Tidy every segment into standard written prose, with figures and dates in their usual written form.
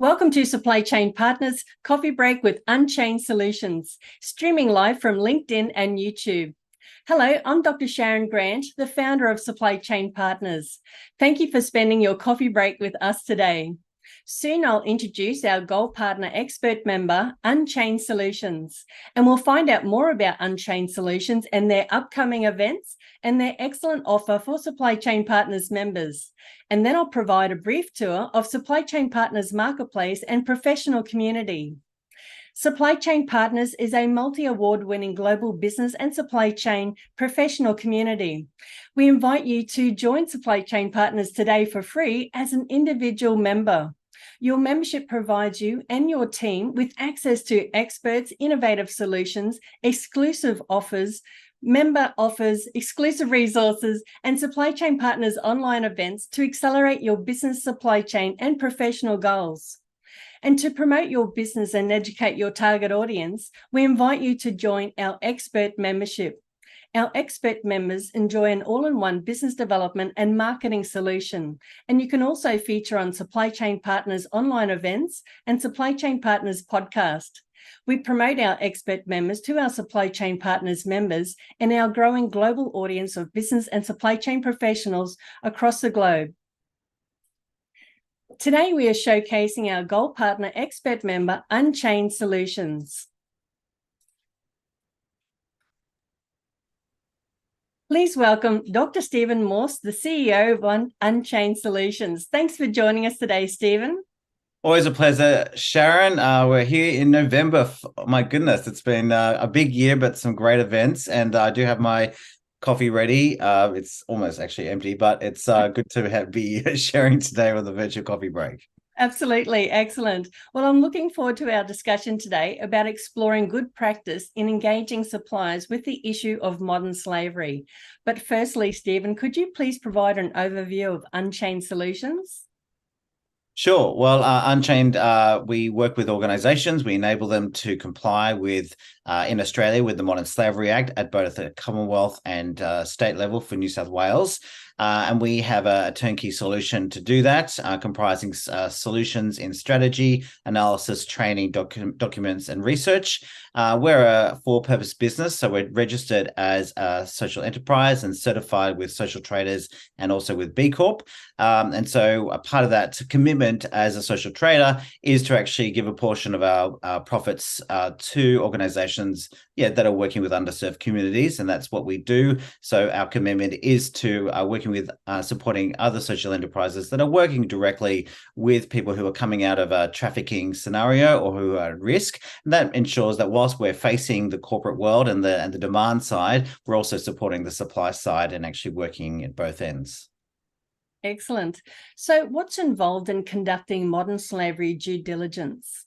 Welcome to Supply Chain Partners Coffee Break with Unchained Solutions, streaming live from LinkedIn and YouTube. Hello, I'm Dr. Sharon Grant, the founder of Supply Chain Partners. Thank you for spending your coffee break with us today. Soon I'll introduce our Gold Partner Expert member, Unchained Solutions, and we'll find out more about Unchained Solutions and their upcoming events and their excellent offer for Supply Chain Partners members. And then I'll provide a brief tour of Supply Chain Partners Marketplace and professional community. Supply Chain Partners is a multi-award-winning global business and supply chain professional community. We invite you to join Supply Chain Partners today for free as an individual member. Your membership provides you and your team with access to experts, innovative solutions, exclusive offers, member offers, exclusive resources, and Supply Chain Partners online events to accelerate your business supply chain and professional goals. And to promote your business and educate your target audience, we invite you to join our expert membership. Our expert members enjoy an all-in-one business development and marketing solution. And you can also feature on Supply Chain Partners online events and Supply Chain Partners podcast. We promote our expert members to our Supply Chain Partners members and our growing global audience of business and supply chain professionals across the globe. Today, we are showcasing our Gold Partner Expert member, Unchained Solutions. Please welcome Dr. Stephen Morse, the CEO of Unchained Solutions. Thanks for joining us today, Stephen. Always a pleasure, Sharon. We're here in November. My goodness, it's been a big year, but some great events. And I do have my coffee ready. It's almost actually empty, but it's good to be sharing today with a virtual coffee break. Absolutely. Excellent. Well, I'm looking forward to our discussion today about exploring good practice in engaging suppliers with the issue of modern slavery. But firstly, Stephen, could you please provide an overview of Unchained Solutions? Sure. Well, Unchained, we work with organizations. We enable them to comply with, in Australia, with the Modern Slavery Act at both the Commonwealth and state level for New South Wales. And we have a turnkey solution to do that, comprising solutions in strategy, analysis, training, documents, and research. We're a for-purpose business, so we're registered as a social enterprise and certified with social traders and also with B Corp. And so a part of that commitment as a social trader is to actually give a portion of our profits to organizations that are working with underserved communities, and that's what we do. So our commitment is to working with supporting other social enterprises that are working directly with people who are coming out of a trafficking scenario or who are at risk. And that ensures that whilst we're facing the corporate world and the demand side, we're also supporting the supply side and actually working at both ends. Excellent. So what's involved in conducting modern slavery due diligence?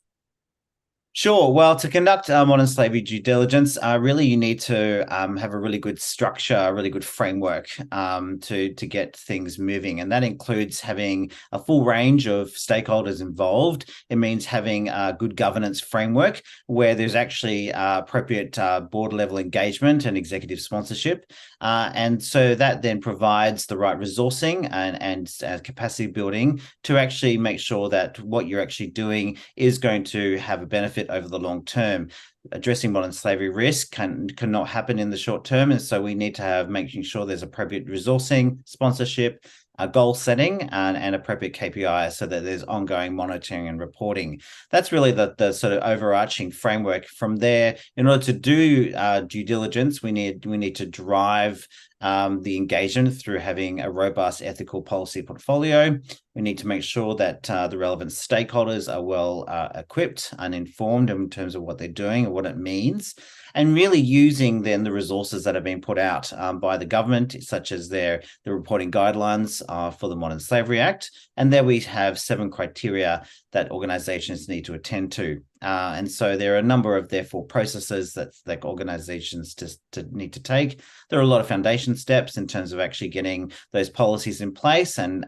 Sure. Well, to conduct modern slavery due diligence, really you need to have a really good structure, a really good framework to get things moving. And that includes having a full range of stakeholders involved. It means having a good governance framework where there's actually appropriate board level engagement and executive sponsorship. And so that then provides the right resourcing and capacity building to actually make sure that what you're actually doing is going to have a benefit over the long term. Addressing modern slavery risk cannot happen in the short term, and so we need to have making sure there's appropriate resourcing, sponsorship, goal setting, and appropriate KPIs so that there's ongoing monitoring and reporting. That's really the sort of overarching framework. From there, in order to do due diligence, we need to drive the engagement through having a robust ethical policy portfolio. We need to make sure that the relevant stakeholders are well equipped and informed in terms of what they're doing and what it means, and really using then the resources that have been put out by the government, such as the reporting guidelines for the Modern Slavery Act. And there we have 7 criteria that organizations need to attend to. And so there are a number of, therefore, processes that organizations need to take. There are a lot of foundation steps in terms of actually getting those policies in place and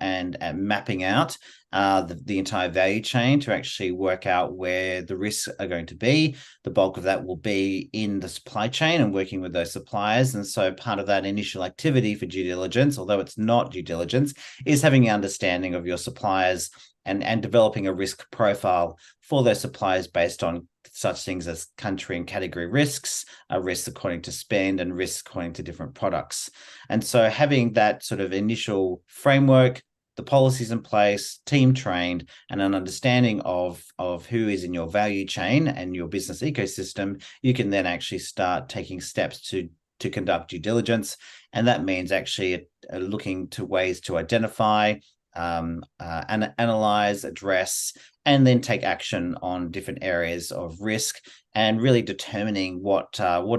mapping out the entire value chain to actually work out where the risks are going to be. The bulk of that will be in the supply chain and working with those suppliers. And so part of that initial activity for due diligence, although it's not due diligence, is having an understanding of your suppliers and developing a risk profile for those suppliers based on such things as country and category risks, risks according to spend, and risks according to different products. And so having that sort of initial framework, the policies in place, team trained, and an understanding of who is in your value chain and your business ecosystem, you can then actually start taking steps to conduct due diligence. And that means actually looking to ways to identify, analyze, address, and then take action on different areas of risk, and really determining what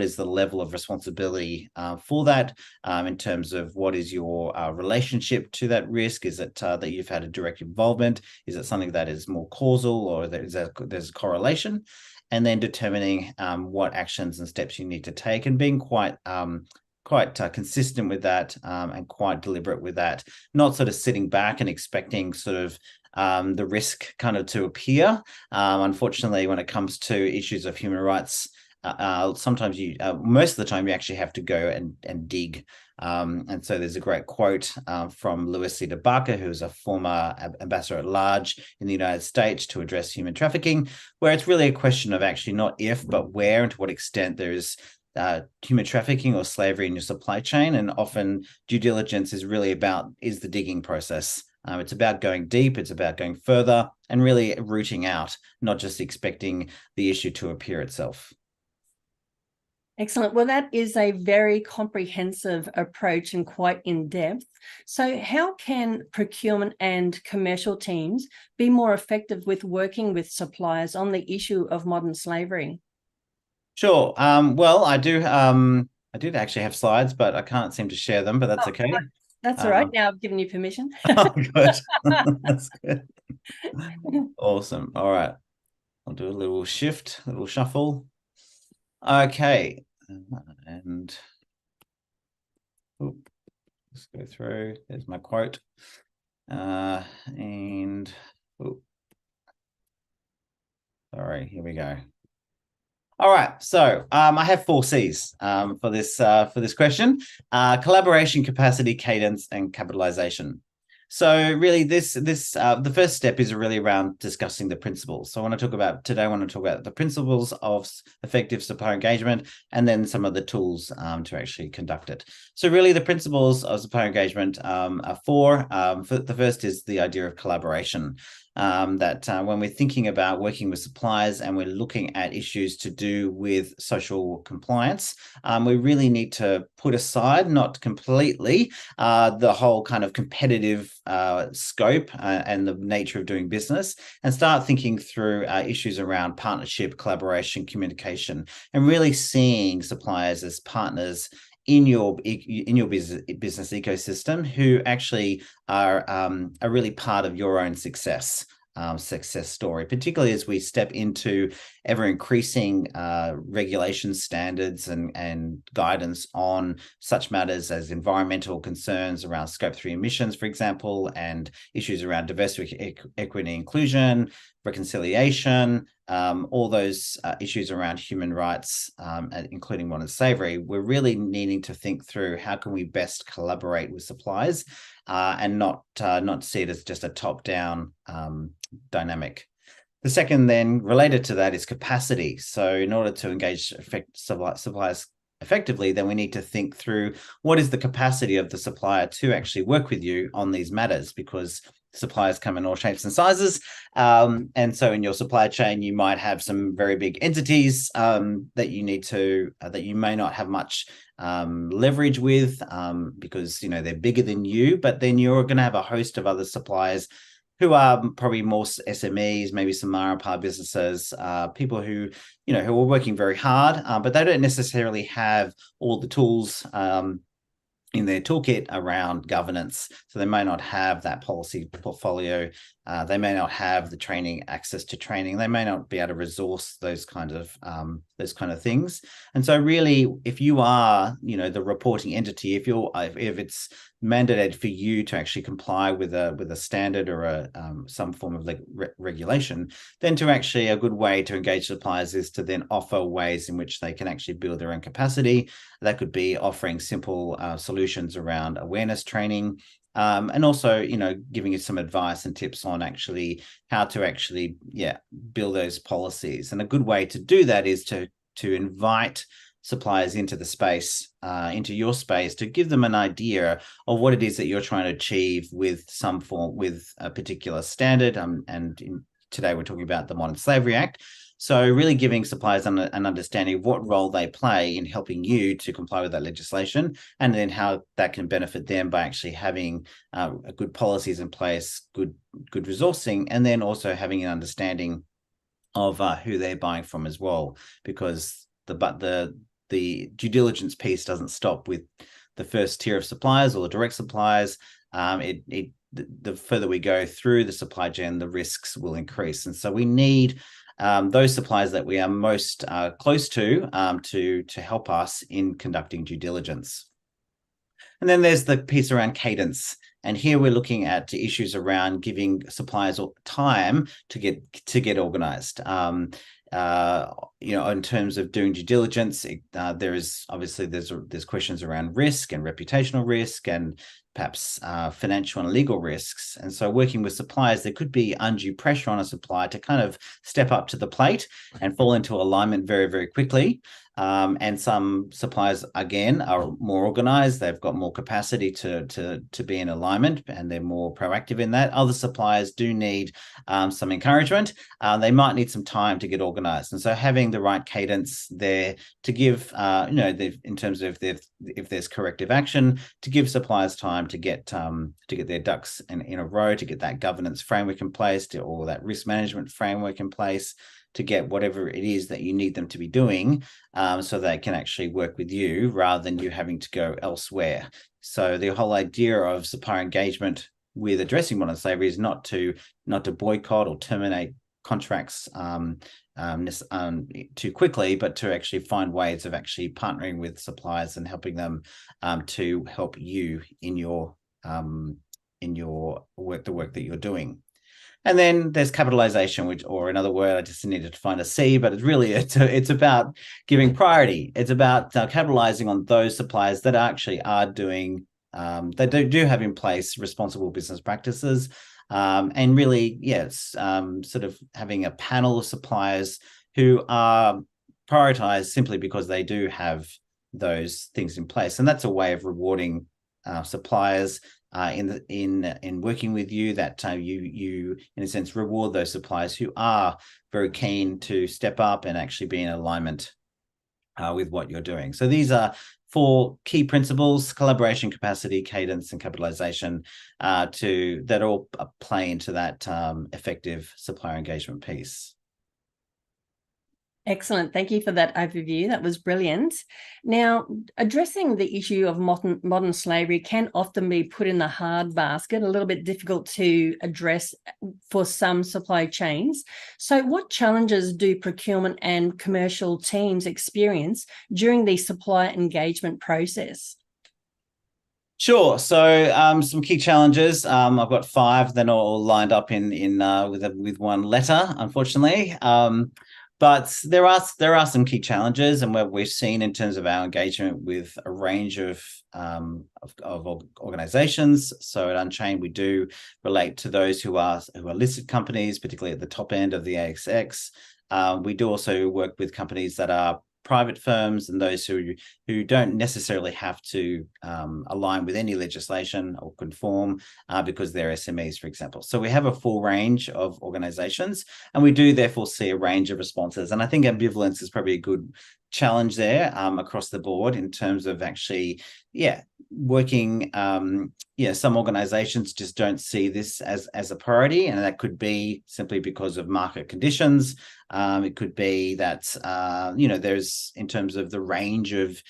is the level of responsibility for that, in terms of what is your relationship to that risk. Is it that you've had a direct involvement? Is it something that is more causal, or there's a correlation? And then determining what actions and steps you need to take, and being quite consistent with that, and quite deliberate with that, not sort of sitting back and expecting sort of the risk kind of to appear. Unfortunately, when it comes to issues of human rights, sometimes most of the time you actually have to go and dig. And so there's a great quote from 𝒂𝒂𝒂𝒏, who's a former ambassador at large in the United States to address human trafficking, where it's really a question of actually not if, but where and to what extent there's human trafficking or slavery in your supply chain. And often due diligence is really about, is the digging process. It's about going deep, it's about going further, and really rooting out, not just expecting the issue to appear itself. Excellent. Well, that is a very comprehensive approach and quite in-depth. So how can procurement and commercial teams be more effective with working with suppliers on the issue of modern slavery? Sure. Well, I did actually have slides, but I can't seem to share them, but that's okay. That's all right. Now I've given you permission. Oh, good. That's good. Awesome. All right. I'll do a little shift, a little shuffle. Okay. And let's go through. There's my quote. And sorry, here we go. All right, so I have 4 C's for this question: collaboration, capacity, cadence, and capitalization. So really, the first step is really around discussing the principles. So I want to talk about the principles of effective supplier engagement, and then some of the tools to actually conduct it. So really, the principles of supplier engagement are 4. The first is the idea of collaboration. When we're thinking about working with suppliers and we're looking at issues to do with social compliance, we really need to put aside, not completely, the whole kind of competitive scope and the nature of doing business, and start thinking through issues around partnership, collaboration, communication, and really seeing suppliers as partners in your business ecosystem, who actually are really part of your own success story, particularly as we step into ever increasing regulation standards and guidance on such matters as environmental concerns around Scope 3 emissions, for example, and issues around diversity, equity, inclusion, reconciliation, all those issues around human rights, including modern slavery. We're really needing to think through how can we best collaborate with suppliers, and not see it as just a top-down dynamic. The second, then, related to that, is capacity. So in order to engage suppliers effectively, then we need to think through what is the capacity of the supplier to actually work with you on these matters, because suppliers come in all shapes and sizes. And so in your supply chain, you might have some very big entities that you may not have much leverage with, because they're bigger than you, but then you're going to have a host of other suppliers who are probably more SMEs, maybe some 𝒪𝒑 businesses, people who are working very hard, but they don't necessarily have all the tools in their toolkit around governance. So they may not have that policy portfolio. They may not have the access to training. They may not be able to resource those kind of things. And so really, if you are, the reporting entity, if it's mandated for you to actually comply with a standard or some form of regulation, then a good way to engage suppliers is to then offer ways in which they can actually build their own capacity. That could be offering simple solutions around awareness training, And also, giving you some advice and tips on actually how to actually, build those policies. And a good way to do that is to invite suppliers into the space, into your space, to give them an idea of what it is that you're trying to achieve with with a particular standard. Today we're talking about the Modern Slavery Act. So really giving suppliers an understanding of what role they play in helping you to comply with that legislation, and then how that can benefit them by actually having good policies in place, good resourcing, and then also having an understanding of who they're buying from as well, because the due diligence piece doesn't stop with the first tier of suppliers or the direct suppliers. The further we go through the supply chain, the risks will increase, and so we need those suppliers that we are most close to help us in conducting due diligence. And then there's the piece around cadence. And here we're looking at issues around giving suppliers time to get organized. In terms of doing due diligence, there's questions around risk and reputational risk, and perhaps financial and legal risks. And so working with suppliers, there could be undue pressure on a supplier to kind of step up to the plate and fall into alignment very, very quickly. And some suppliers, again, are more organized. They've got more capacity to be in alignment, and they're more proactive in that. Other suppliers do need some encouragement. They might need some time to get organized. And so having the right cadence there to give, in terms of if there's corrective action, to give suppliers time to get their ducks in a row, to get that governance framework in place, or that risk management framework in place, to get whatever it is that you need them to be doing, so they can actually work with you rather than you having to go elsewhere. So the whole idea of supplier engagement with addressing modern slavery is not to boycott or terminate contracts too quickly, but to actually find ways of actually partnering with suppliers and helping them to help you in your work, the work that you're doing. And then there's capitalization, or another word, I just needed to find a C, but it's about giving priority. It's about capitalizing on those suppliers that actually are doing, they do have in place responsible business practices, and really, yes, sort of having a panel of suppliers who are prioritized simply because they do have those things in place. And that's a way of rewarding suppliers in working with you, that you in a sense reward those suppliers who are very keen to step up and actually be in alignment with what you're doing. So these are 4 key principles: collaboration, capacity, cadence, and capitalization, that all play into that effective supplier engagement piece. Excellent. Thank you for that overview. That was brilliant. Now, addressing the issue of modern slavery can often be put in the hard basket, a little bit difficult to address for some supply chains. So what challenges do procurement and commercial teams experience during the supplier engagement process? Sure. So some key challenges. I've got 5. They're not all lined up with one letter, unfortunately. But there are some key challenges, and what we've seen in terms of our engagement with a range of organizations. So at Unchained, we do relate to those who are listed companies, particularly at the top end of the ASX. We do also work with companies that are private firms and those who don't necessarily have to align with any legislation or conform because they're SMEs, for example. So we have a full range of organizations, and we do therefore see a range of responses. And I think ambivalence is probably a good challenge there across the board in terms of actually, working. Some organizations just don't see this as a priority, and that could be simply because of market conditions. It could be that, there's, in terms of the range of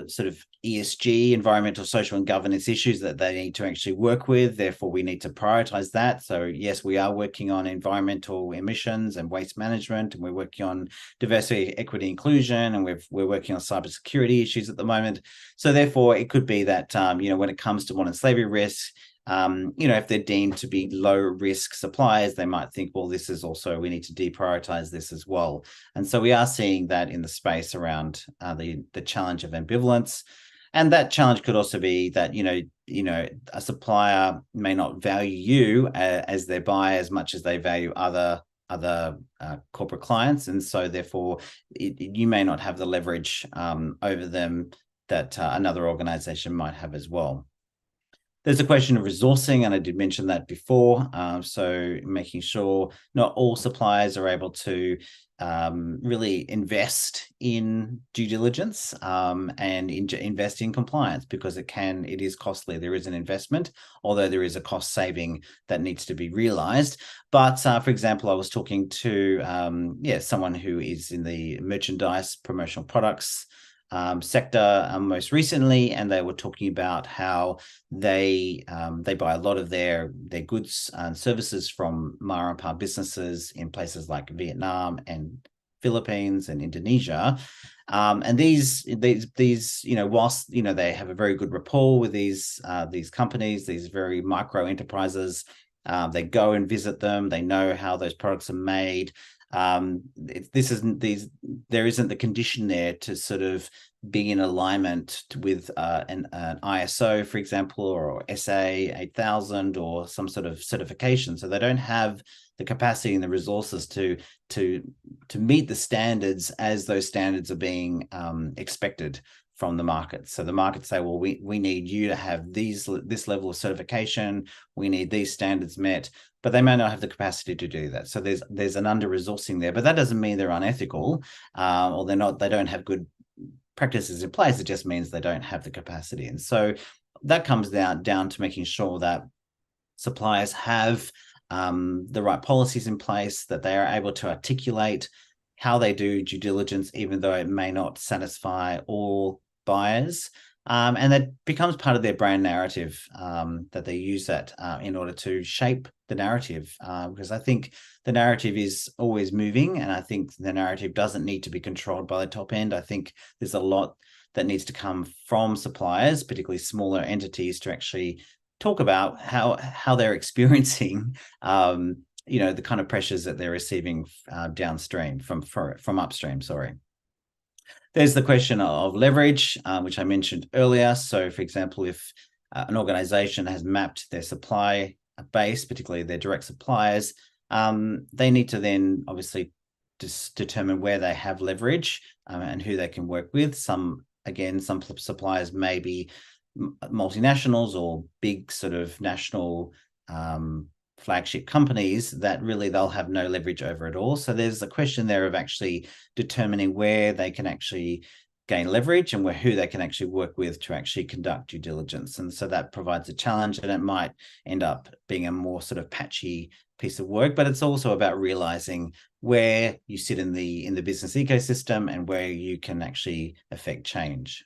sort of ESG, environmental, social, and governance issues that they need to actually work with. Therefore, we need to prioritize that. So yes, we are working on environmental emissions and waste management, and we're working on diversity, equity, inclusion, and we're working on cybersecurity issues at the moment. So therefore, it could be that, when it comes to modern slavery risks, if they're deemed to be low risk suppliers, they might think, well, this is also, we need to deprioritize this as well. And so we are seeing that in the space around the challenge of ambivalence. And that challenge could also be that, a supplier may not value you as their buyer as much as they value other corporate clients. And so therefore you may not have the leverage over them that another organization might have as well. There's a question of resourcing, and I did mention that before. So making sure not all suppliers are able to really invest in due diligence and invest in compliance, because it is costly. There is an investment, although there is a cost saving that needs to be realized. But for example, I was talking to someone who is in the merchandise promotional products sector most recently, and they were talking about how they buy a lot of their goods and services from ma and pa businesses in places like Vietnam and Philippines and Indonesia. And these whilst they have a very good rapport with these companies, these very micro enterprises, they go and visit them, they know how those products are made. There isn't the condition there to sort of be in alignment with an ISO, for example, or SA 8000 or some sort of certification. So they don't have the capacity and the resources to meet the standards as those standards are being expected from the market. So the market say, well, we need you to have this level of certification, we need these standards met, but they may not have the capacity to do that. So there's an under-resourcing there, but that doesn't mean they're unethical or they don't have good practices in place. It just means they don't have the capacity. And so that comes down to making sure that suppliers have the right policies in place, that they are able to articulate how they do due diligence, even though it may not satisfy all buyers. And that becomes part of their brand narrative, that they use that in order to shape the narrative, because I think the narrative is always moving, and I think the narrative doesn't need to be controlled by the top end. I think there's a lot that needs to come from suppliers, particularly smaller entities, to actually talk about how they're experiencing the kind of pressures that they're receiving downstream from upstream, sorry. There's the question of leverage, which I mentioned earlier. So, for example, if an organization has mapped their supply base, particularly their direct suppliers, they need to then obviously just determine where they have leverage and who they can work with. Some suppliers may be multinationals or big sort of national flagship companies that really they'll have no leverage over at all. So there's a question there of actually determining where they can actually gain leverage and who they can actually work with to actually conduct due diligence. And so that provides a challenge, and it might end up being a more sort of patchy piece of work, but it's also about realizing where you sit in the business ecosystem and where you can actually affect change.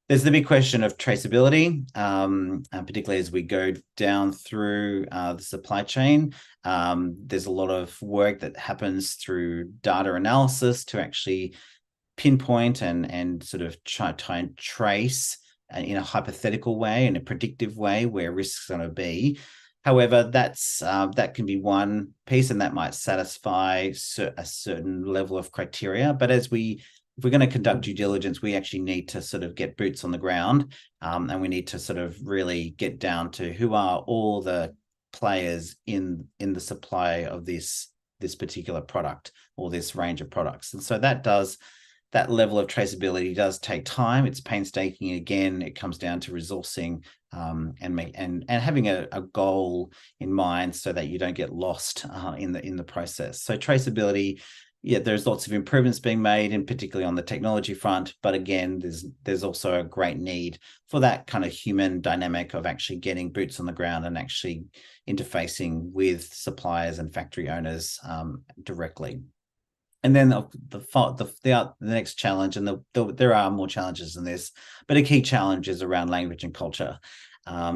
There's the big question of traceability, and particularly as we go down through the supply chain. There's a lot of work that happens through data analysis to actually pinpoint and sort of try and trace in a hypothetical way, in a predictive way, where risks are going to be. However, that can be one piece, and that might satisfy a certain level of criteria. But if we're going to conduct due diligence, we actually need to sort of get boots on the ground, and we need to sort of really get down to who are all the players in the supply of this particular product or this range of products. And so that level of traceability does take time. It's painstaking. Again, it comes down to resourcing and having a goal in mind so that you don't get lost in the process. So traceability, there's lots of improvements being made, and particularly on the technology front. But again, there's also a great need for that kind of human dynamic of actually getting boots on the ground and actually interfacing with suppliers and factory owners directly. And then the next challenge, and there are more challenges than this, but a key challenge is around language and culture.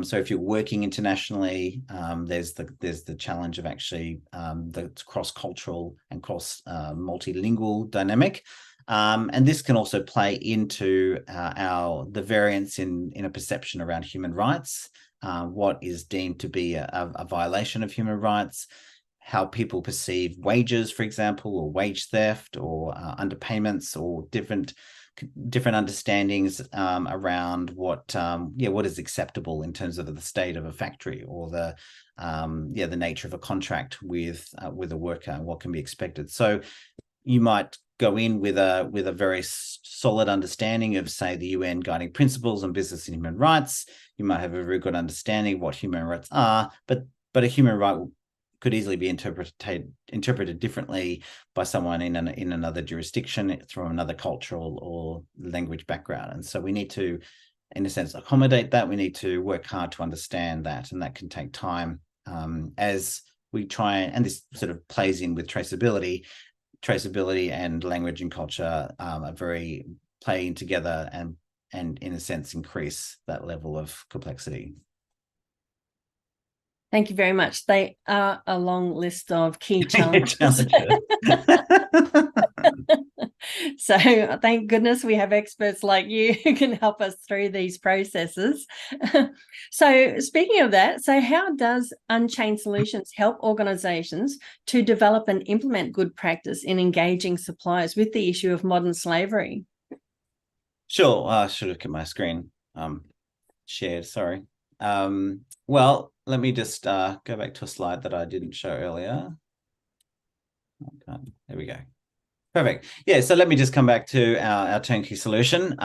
So if you're working internationally, there's the challenge of actually the cross-cultural and multilingual dynamic. And this can also play into the variance in a perception around human rights, what is deemed to be a violation of human rights, how people perceive wages, for example, or wage theft, or underpayments, or different different understandings around what is acceptable in terms of the state of a factory, or the nature of a contract with a worker, and what can be expected. So you might go in with a very solid understanding of, say, the UN guiding principles on business and human rights. You might have a very good understanding of what human rights are, but a human right could easily be interpreted differently by someone in another jurisdiction, from another cultural or language background. And so we need to, in a sense, accommodate that. We need to work hard to understand that, and that can take time as we try, and this sort of plays in with traceability and language and culture are very playing together, and in a sense increase that level of complexity. Thank you very much. They are a long list of key challenges. So thank goodness we have experts like you who can help us through these processes. So speaking of that, so how does Unchained Solutions help organisations to develop and implement good practice in engaging suppliers with the issue of modern slavery? Sure. I should have kept my screen shared. Sorry. Well, let me just go back to a slide that I didn't show earlier. Okay, there we go. Perfect. Yeah, so let me just come back to our turnkey solution.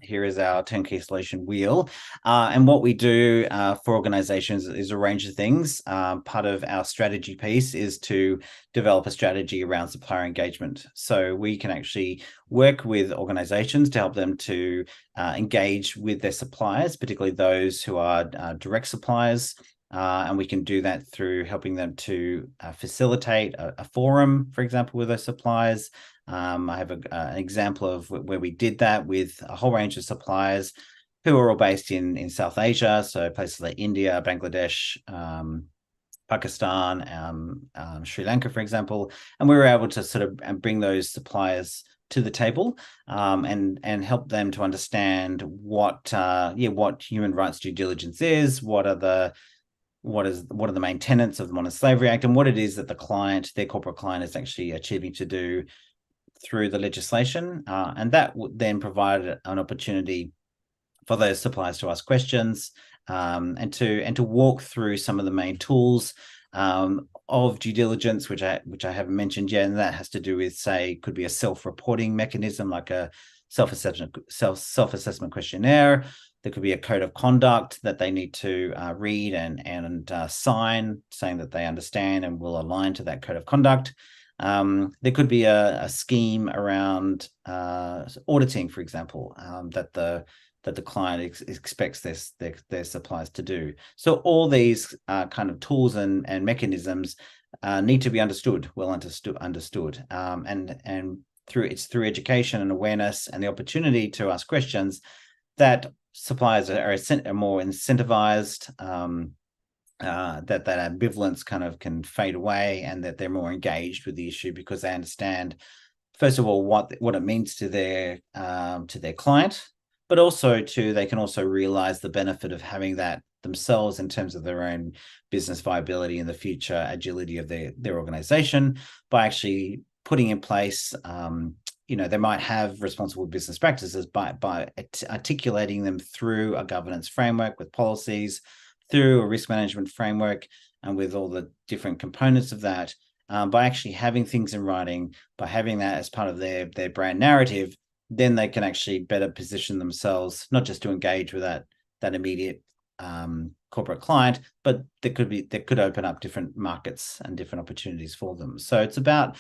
Here is our turnkey solution wheel. And what we do for organizations is a range of things. Part of our strategy piece is to develop a strategy around supplier engagement. So we can actually work with organizations to help them to engage with their suppliers, particularly those who are direct suppliers. And we can do that through helping them to facilitate a forum, for example, with those suppliers. I have an example of where we did that with a whole range of suppliers who are all based in South Asia, so places like India, Bangladesh, Pakistan, Sri Lanka, for example. And we were able to sort of bring those suppliers to the table and help them to understand what human rights due diligence is, what are the main tenets of the Modern Slavery Act, and what it is that their corporate client is actually achieving to do through the legislation. And that would then provide an opportunity for those suppliers to ask questions and to walk through some of the main tools of due diligence, which I haven't mentioned yet. And that has to do with, say, could be a self-reporting mechanism, like a self-assessment questionnaire. There could be a code of conduct that they need to read and sign, saying that they understand and will align to that code of conduct. There could be a scheme around auditing, for example, that the client expects their suppliers to do. So all these kind of tools and mechanisms need to be well understood, and through education and awareness and the opportunity to ask questions that suppliers are more incentivized, that ambivalence kind of can fade away, and that they're more engaged with the issue because they understand, first of all, what it means to their client, but also they can also realize the benefit of having that themselves in terms of their own business viability in the future, agility of their organization, by actually putting in place they might have responsible business practices by articulating them through a governance framework with policies, through a risk management framework, and with all the different components of that. By actually having things in writing, by having that as part of their brand narrative, then they can actually better position themselves, not just to engage with that immediate corporate client, but that could open up different markets and different opportunities for them. So it's about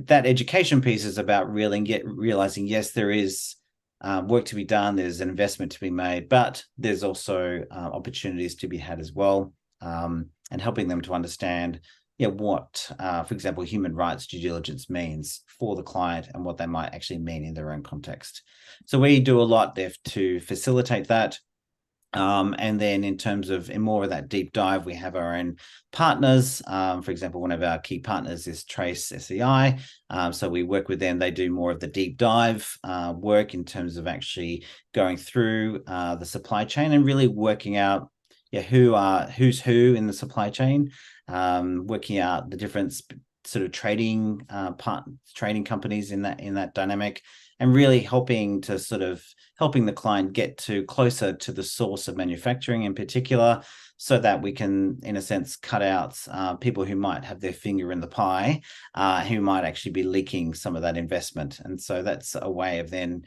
that education piece is about realizing, yes, there is work to be done, there's an investment to be made, but there's also opportunities to be had as well, and helping them to understand what, for example, human rights due diligence means for the client and what they might actually mean in their own context. So we do a lot there to facilitate that. And then in terms of more of that deep dive, we have our own partners. For example, one of our key partners is Trace SEI. So we work with them. They do more of the deep dive work in terms of actually going through the supply chain and really working out who's who in the supply chain, working out the different sort of trading companies in that dynamic, and really helping the client get closer to the source of manufacturing in particular, so that we can, in a sense, cut out people who might have their finger in the pie, who might actually be leaking some of that investment. And so that's a way of then,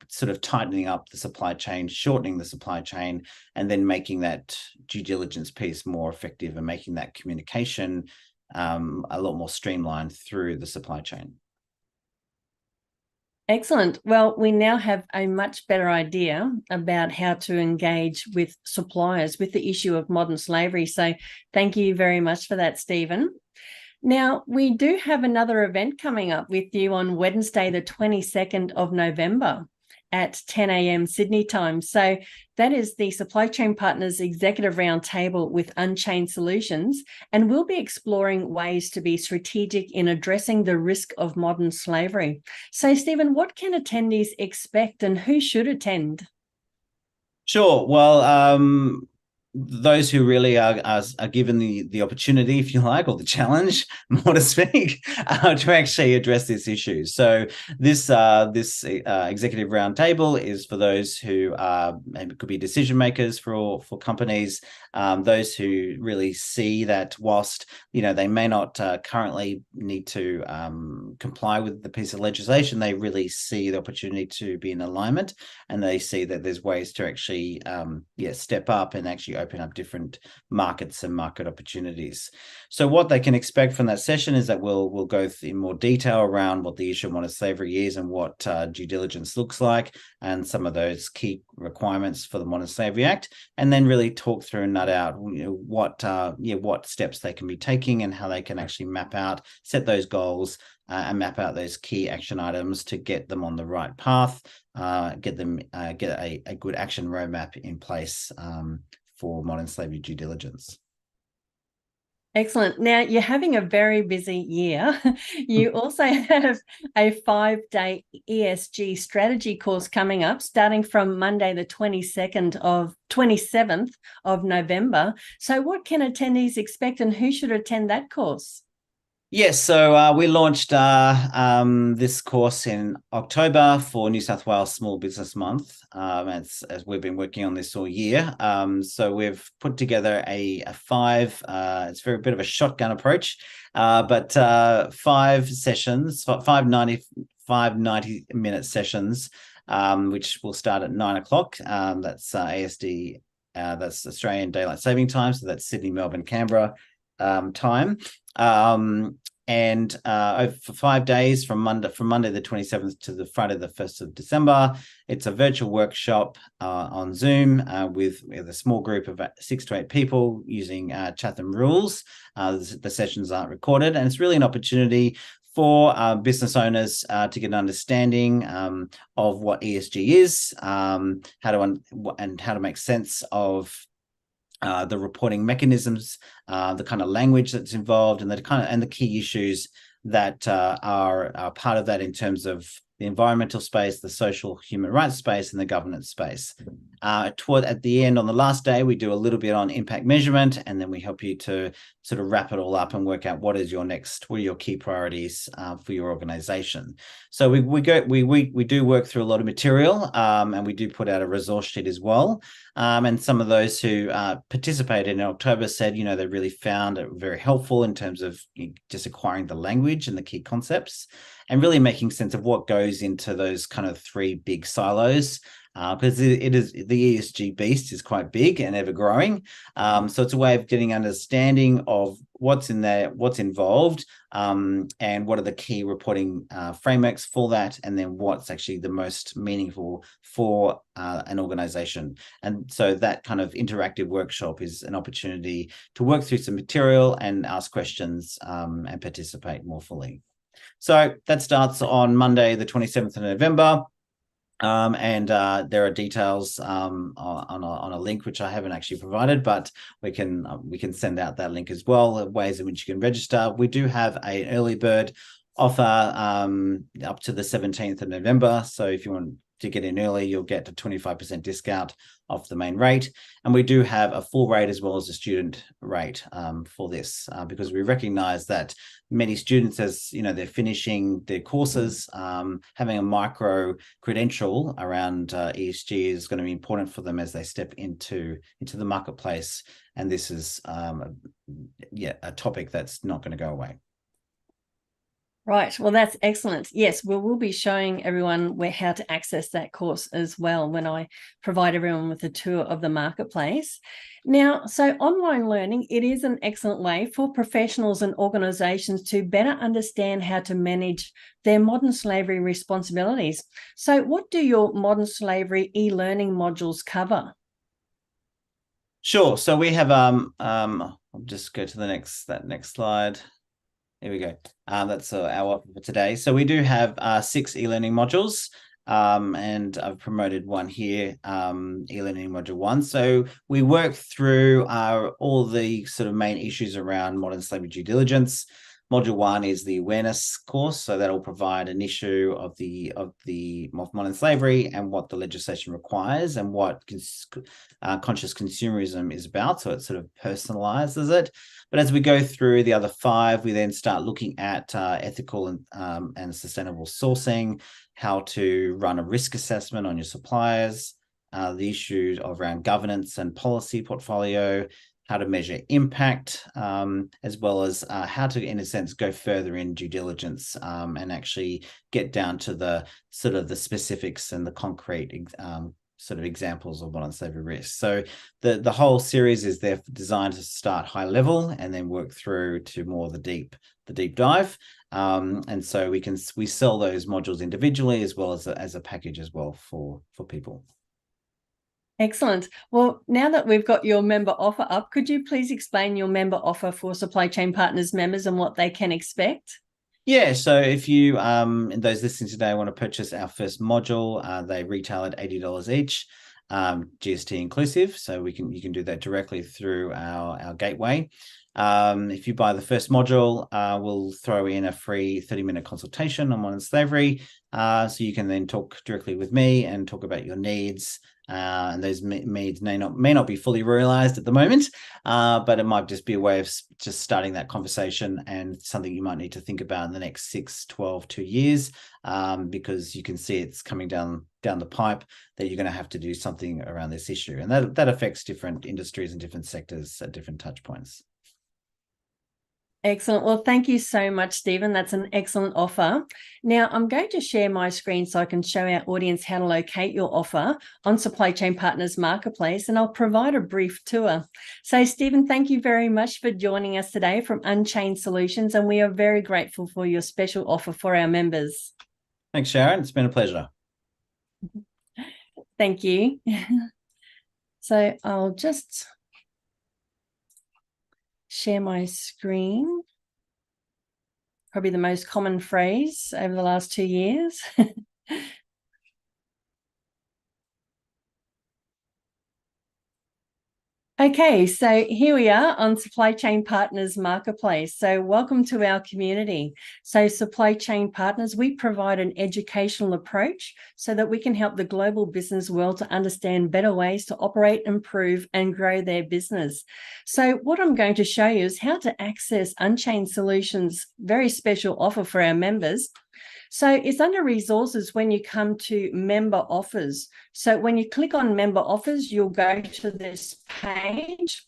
sort of tightening up the supply chain, shortening the supply chain, and then making that due diligence piece more effective and making that communication a lot more streamlined through the supply chain. Excellent. Well, we now have a much better idea about how to engage with suppliers with the issue of modern slavery. So thank you very much for that, Stephen. Now, we do have another event coming up with you on Wednesday, the 22nd of November at 10 a.m. Sydney time. So that is the Supply Chain Partners Executive Roundtable with Unchained Solutions, and we'll be exploring ways to be strategic in addressing the risk of modern slavery. So, Stephen, what can attendees expect and who should attend? Sure. Well, those who really are given the opportunity, if you like, or the challenge, more to speak, to actually address this issue. So this executive roundtable is for those who maybe could be decision makers for companies, those who really see that whilst they may not currently need to comply with the piece of legislation, they really see the opportunity to be in alignment, and they see that there's ways to actually step up and actually open up different markets and market opportunities. So what they can expect from that session is that we'll go in more detail around what the issue of modern slavery is and what due diligence looks like, and some of those key requirements for the Modern Slavery Act, and then really talk through and nut out what steps they can be taking and how they can actually set those goals and map out those key action items to get them on the right path, get a good action roadmap in place for modern slavery due diligence. Excellent. Now, you're having a very busy year. You also have a 5-day ESG strategy course coming up, starting from Monday, the 27th of November. So what can attendees expect and who should attend that course? Yes, so we launched this course in October for New South Wales Small Business Month, as we've been working on this all year. So we've put together it's a bit of a shotgun approach, but 5 sessions, 5 90-minute sessions, which will start at 9 o'clock. That's ASD, that's Australian Daylight Saving Time, so that's Sydney, Melbourne, Canberra time. And for 5 days from Monday the 27th to the Friday the 1st of December, it's a virtual workshop on Zoom with a small group of 6 to 8 people using Chatham rules. The sessions aren't recorded, and it's really an opportunity for business owners to get an understanding of what ESG is, how to make sense of the reporting mechanisms, the kind of language that's involved, and the key issues that are part of that in terms of the environmental space, the social human rights space, and the governance space. At the end, on the last day, we do a little bit on impact measurement, and then we help you to sort of wrap it all up and work out what are your key priorities for your organization. So we do work through a lot of material, and we do put out a resource sheet as well. And some of those who participated in October said, they really found it very helpful in terms of just acquiring the language and the key concepts, and really making sense of what goes into those kind of 3 big silos, because the ESG beast is quite big and ever growing. So it's a way of getting understanding of what's in there, what's involved, and what are the key reporting frameworks for that, and then what's actually the most meaningful for an organization. And so that kind of interactive workshop is an opportunity to work through some material and ask questions and participate more fully. So that starts on Monday, the 27th of November. And there are details on a link which I haven't actually provided, but we can send out that link as well, ways in which you can register. We do have an early bird offer up to the 17th of November. So if you want to get in early, you'll get a 25% discount off the main rate. And we do have a full rate as well as a student rate for this, because we recognize that many students, as you know, they're finishing their courses, having a micro credential around ESG is going to be important for them as they step into the marketplace. And this is a topic that's not going to go away. Right. Well, that's excellent. Yes, we'll be showing everyone how to access that course as well when I provide everyone with a tour of the marketplace. Now, so online learning, it is an excellent way for professionals and organisations to better understand how to manage their modern slavery responsibilities. So what do your modern slavery e-learning modules cover? Sure. So we have, I'll just go to the next slide. Here we go. That's our offer for today. So we do have 6 e-learning modules, and I've promoted one here, e-learning module 1. So we work through all the sort of main issues around modern slavery due diligence. Module 1 is the awareness course, so that'll provide an issue of the modern slavery and what the legislation requires and what conscious consumerism is about. So it sort of personalizes it. But as we go through the other 5, we then start looking at ethical and sustainable sourcing, how to run a risk assessment on your suppliers, the issues around governance and policy portfolio, how to measure impact, as well as how to, in a sense, go further in due diligence and actually get down to the sort of the specifics and the concrete sort of examples of modern slavery risk. So the whole series is there designed to start high level and then work through to more the deep dive. And so we sell those modules individually as well as a package as well for people. Excellent. Well, now that we've got your member offer up, could you please explain your member offer for Supply Chain Partners members and what they can expect? Yeah, so if you, those listening today, want to purchase our first module, they retail at $80 each, GST inclusive. So you can do that directly through our gateway. If you buy the first module, we'll throw in a free 30-minute consultation on modern slavery. So you can then talk directly with me and talk about your needs. And those needs may not be fully realized at the moment, but it might just be a way of just starting that conversation and something you might need to think about in the next 6, 12, 2 years, because you can see it's coming down the pipe that you're going to have to do something around this issue. And that affects different industries and different sectors at different touch points. Excellent. Well, thank you so much, Stephen. That's an excellent offer. Now, I'm going to share my screen so I can show our audience how to locate your offer on Supply Chain Partners Marketplace, and I'll provide a brief tour. So, Stephen, thank you very much for joining us today from Unchained Solutions, and we are very grateful for your special offer for our members. Thanks, Sharon. It's been a pleasure. Thank you. So I'll just share my screen. Probably the most common phrase over the last 2 years. Okay, so here we are on Supply Chain Partners Marketplace. So welcome to our community. So Supply Chain Partners, we provide an educational approach so that we can help the global business world to understand better ways to operate, improve, and grow their business. So what I'm going to show you is how to access Unchained Solutions' very special offer for our members. So it's under resources when you come to member offers. So when you click on member offers, you'll go to this page.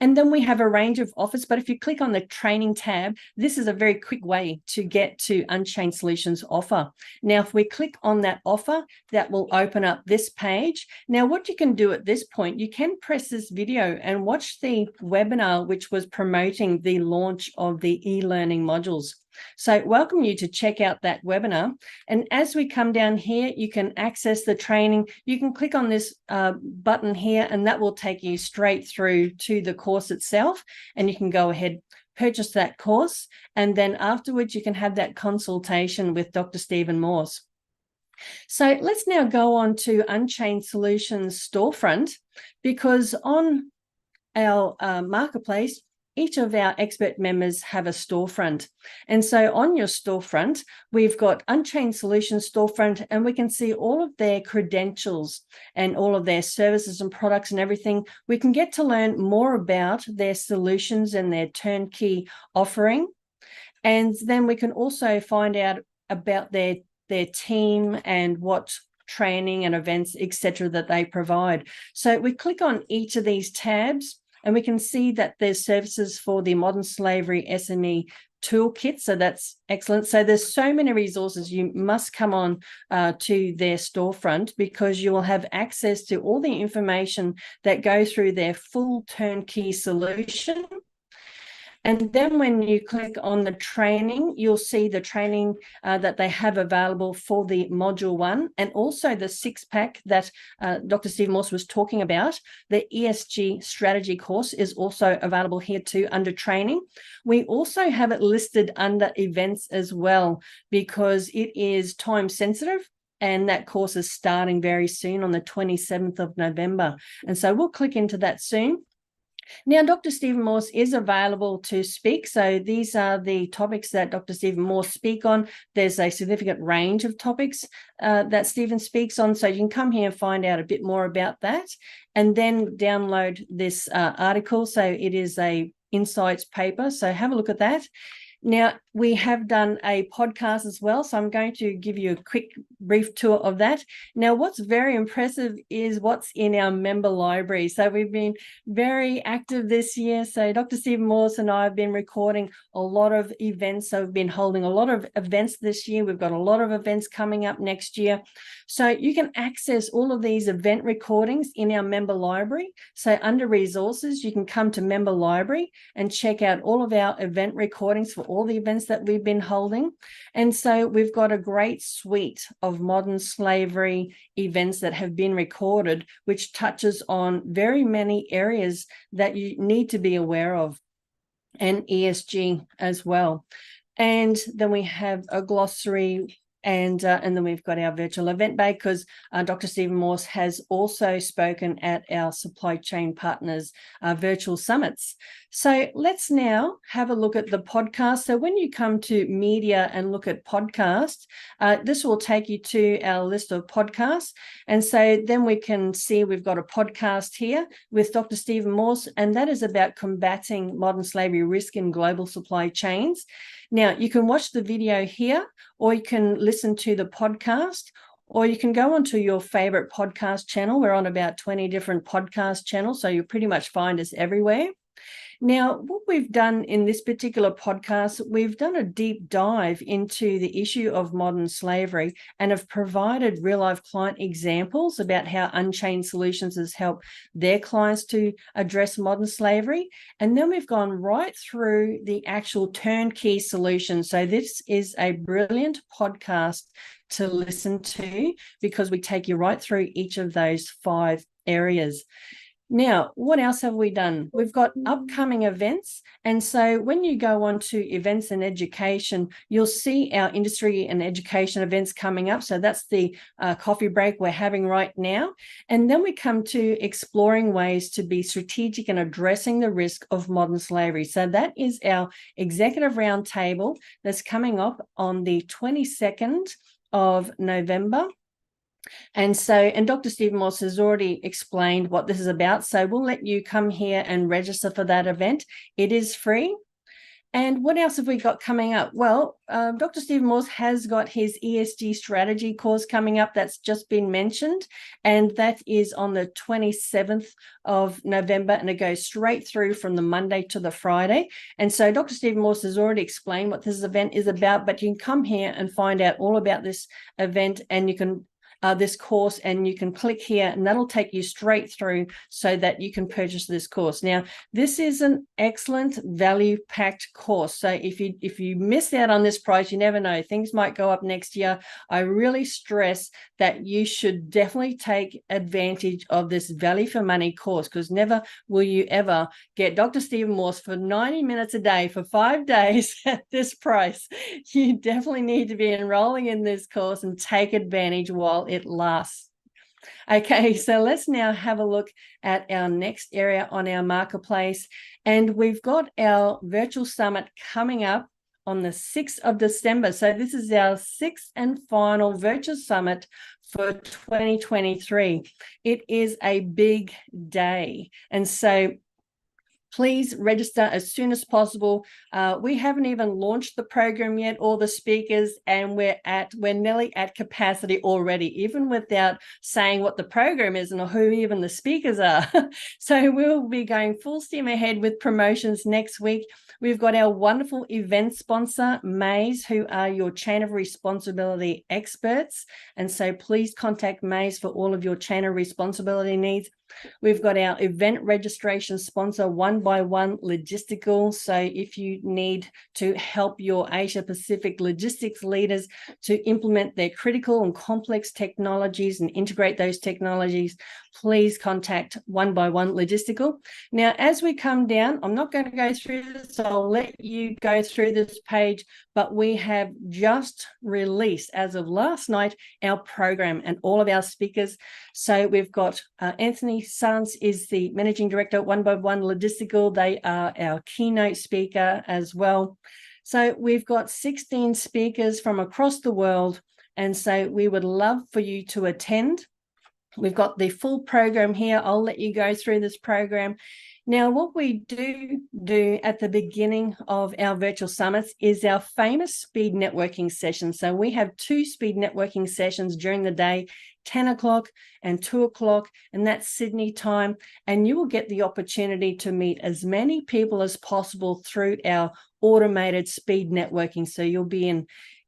And then we have a range of offers, but if you click on the training tab, this is a very quick way to get to Unchained Solutions offer. Now, if we click on that offer, that will open up this page. Now, what you can do at this point, you can press this video and watch the webinar, which was promoting the launch of the e-learning modules. So welcome you to check out that webinar. And as we come down here, you can access the training. You can click on this button here, and that will take you straight through to the course itself. And you can go ahead, purchase that course. And then afterwards, you can have that consultation with Dr. Stephen Morse. So let's now go on to Unchained Solutions storefront, because on our marketplace, each of our expert members have a storefront. And so on your storefront, we've got Unchained Solutions storefront, and we can see all of their credentials and all of their services and products and everything. We can get to learn more about their solutions and their turnkey offering. And then we can also find out about their team and what training and events, etc., that they provide. So we click on each of these tabs and we can see that there's services for the Modern Slavery SME toolkit. So that's excellent. So there's so many resources. You must come on to their storefront, because you will have access to all the information that go through their full turnkey solution. And then when you click on the training, you'll see the training that they have available for the Module 1, and also the 6-pack that Dr. Stephen Morse was talking about. The ESG strategy course is also available here too under training. We also have it listed under events as well, because it is time sensitive. And that course is starting very soon on the 27th of November. And so we'll click into that soon. Now, Dr. Stephen Morse is available to speak. So these are the topics that Dr. Stephen Morse speaks on. There's a significant range of topics that Stephen speaks on. So you can come here and find out a bit more about that, and then download this article. So it is a insights paper. So have a look at that. Now, we have done a podcast as well, so I'm going to give you a quick, brief tour of that. Now, what's very impressive is what's in our member library. So we've been very active this year. So Dr. Stephen Morse and I have been recording a lot of events. So we've been holding a lot of events this year. We've got a lot of events coming up next year. So you can access all of these event recordings in our member library. So under resources, you can come to member library and check out all of our event recordings for all the events that we've been holding. And so we've got a great suite of modern slavery events that have been recorded, which touches on very many areas that you need to be aware of, and ESG as well. And then we have a glossary, and then we've got our virtual event bay, because Dr. Stephen Morse has also spoken at our supply chain partners virtual summits. So let's now have a look at the podcast. So when you come to media and look at podcasts, this will take you to our list of podcasts. And so then we can see we've got a podcast here with Dr. Stephen Morse, and that is about combating modern slavery risk in global supply chains. Now, you can watch the video here, or you can listen to the podcast, or you can go onto your favorite podcast channel. We're on about 20 different podcast channels, so you'll pretty much find us everywhere. Now, what we've done in this particular podcast, we've done a deep dive into the issue of modern slavery and have provided real-life client examples about how Unchained Solutions has helped their clients to address modern slavery. And then we've gone right through the actual turnkey solution. So this is a brilliant podcast to listen to, because we take you right through each of those 5 areas. Now, what else have we done? We've got upcoming events. And so when you go on to events and education, you'll see our industry and education events coming up. So that's the coffee break we're having right now. And then we come to exploring ways to be strategic in addressing the risk of modern slavery. So that is our executive roundtable that's coming up on the 22nd of November. And Dr. Stephen Morse has already explained what this is about. So we'll let you come here and register for that event. It is free. And what else have we got coming up? Well, Dr. Stephen Morse has got his ESG strategy course coming up that's just been mentioned, and that is on the 27th of November, and it goes straight through from the Monday to the Friday. And so Dr. Stephen Morse has already explained what this event is about, but you can come here and find out all about this event, and you can this course, and you can click here, and that'll take you straight through so that you can purchase this course. Now, this is an excellent value-packed course. So if you miss out on this price, you never know, things might go up next year. I really stress that you should definitely take advantage of this value for money course, because never will you ever get Dr. Stephen Morse for 90 minutes a day for 5 days at this price. You definitely need to be enrolling in this course and take advantage while it lasts. Okay, so let's now have a look at our next area on our marketplace. And we've got our virtual summit coming up on the 6th of December. So this is our 6th and final virtual summit for 2023. It is a big day. And so please register as soon as possible. We haven't even launched the program yet, or the speakers, and we're nearly at capacity already, even without saying what the program is and who even the speakers are. So we'll be going full steam ahead with promotions next week. We've got our wonderful event sponsor, Maze, who are your chain of responsibility experts. And so please contact Maze for all of your chain of responsibility needs. We've got our event registration sponsor, 1x1 Logistical. So if you need to help your Asia Pacific logistics leaders to implement their critical and complex technologies and integrate those technologies, please contact 1x1 Logistical. Now, as we come down, I'm not going to go through this. I'll let you go through this page, but we have just released, as of last night, our program and all of our speakers. So we've got Anthony Sanz is the Managing Director at 1x1 Logistical. They are our keynote speaker as well. So we've got 16 speakers from across the world. And so we would love for you to attend. We've got the full program here. I'll let you go through this program. Now, what we do at the beginning of our virtual summits is our famous speed networking session. So we have 2 speed networking sessions during the day, 10 o'clock and 2 o'clock, and that's Sydney time. And you will get the opportunity to meet as many people as possible through our automated speed networking. So you'll be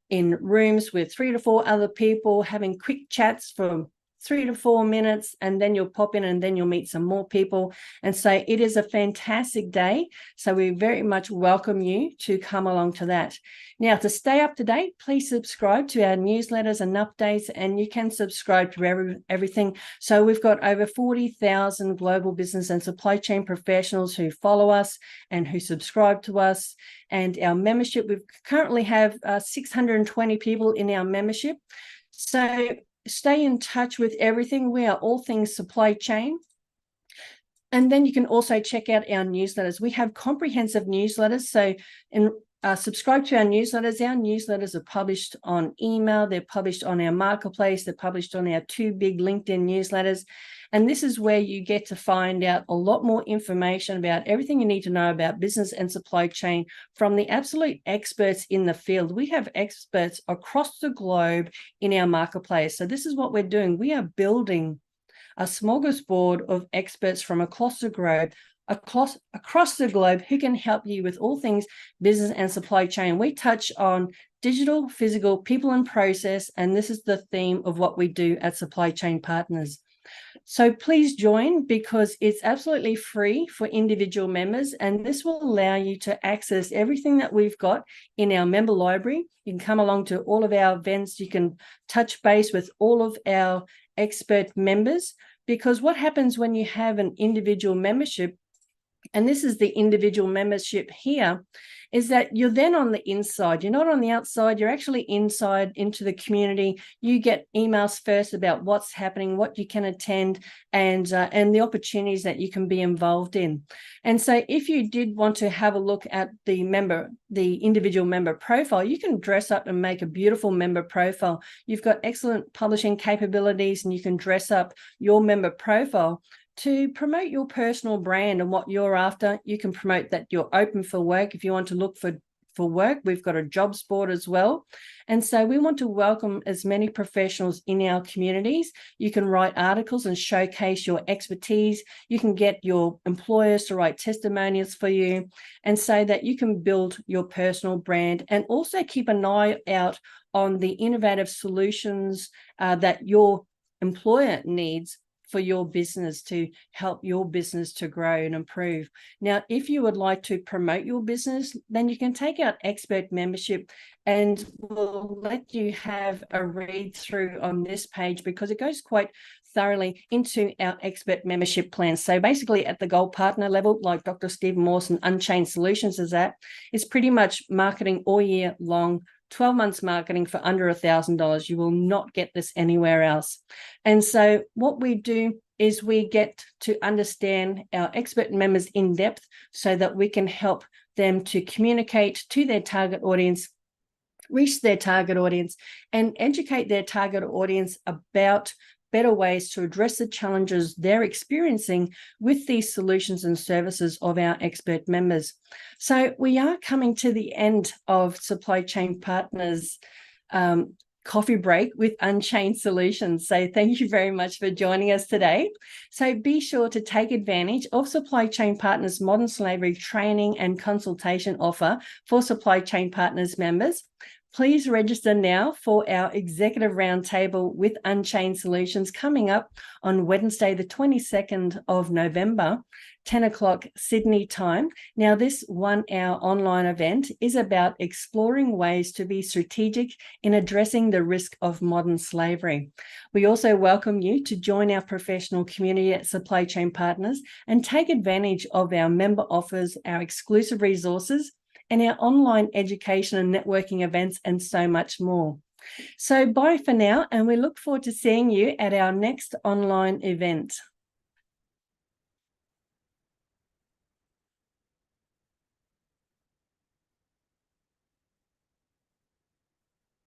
in rooms with 3 to 4 other people having quick chats for 3 to 4 minutes, and then you'll pop in and then you'll meet some more people. And so it is a fantastic day. So we very much welcome you to come along to that. Now, to stay up to date, please subscribe to our newsletters and updates, and you can subscribe to everything. So we've got over 40,000 global business and supply chain professionals who follow us and who subscribe to us. And our membership, we currently have 620 people in our membership. So stay in touch with everything. We are all things supply chain. And then you can also check out our newsletters. We have comprehensive newsletters. So subscribe to our newsletters. Our newsletters are published on email. They're published on our marketplace. They're published on our 2 big LinkedIn newsletters. And this is where you get to find out a lot more information about everything you need to know about business and supply chain from the absolute experts in the field. We have experts across the globe in our marketplace. So this is what we're doing. We are building a smorgasbord of experts from across the globe who can help you with all things business and supply chain. We touch on digital, physical, people and process, and this is the theme of what we do at Supply Chain Partners. So please join, because it's absolutely free for individual members, and this will allow you to access everything that we've got in our member library. You can come along to all of our events. You can touch base with all of our expert members, because what happens when you have an individual membership, and this is the individual membership here, is that you're then on the inside. You're not on the outside. You're actually inside into the community. You get emails first about what's happening, what you can attend, and the opportunities that you can be involved in. And so if you did want to have a look at the individual member profile, you can dress up and make a beautiful member profile. You've got excellent publishing capabilities, and you can dress up your member profile to promote your personal brand and what you're after. You can promote that you're open for work. If you want to look for work, we've got a jobs board as well. And so we want to welcome as many professionals in our communities. You can write articles and showcase your expertise. You can get your employers to write testimonials for you, and so that you can build your personal brand, and also keep an eye out on the innovative solutions that your employer needs for your business, to help your business to grow and improve. Now, if you would like to promote your business, then you can take out expert membership, and we'll let you have a read through on this page, because it goes quite thoroughly into our expert membership plan. So basically at the gold partner level, like Dr. Stephen Morse and Unchained Solutions is at, it's pretty much marketing all year long 12 months marketing for under $1,000. You will not get this anywhere else. And so what we do is we get to understand our expert members in depth so that we can help them to communicate to their target audience, reach their target audience, and educate their target audience about better ways to address the challenges they're experiencing with these solutions and services of our expert members. So we are coming to the end of Supply Chain Partners coffee break with Unchained Solutions. So thank you very much for joining us today. So be sure to take advantage of Supply Chain Partners Modern Slavery training and consultation offer for Supply Chain Partners members. Please register now for our executive roundtable with Unchained Solutions coming up on Wednesday, the 22nd of November, 10 o'clock Sydney time. Now, this 1-hour online event is about exploring ways to be strategic in addressing the risk of modern slavery. We also welcome you to join our professional community at Supply Chain Partners and take advantage of our member offers, our exclusive resources, and our online education and networking events, and so much more. So bye for now, and we look forward to seeing you at our next online event.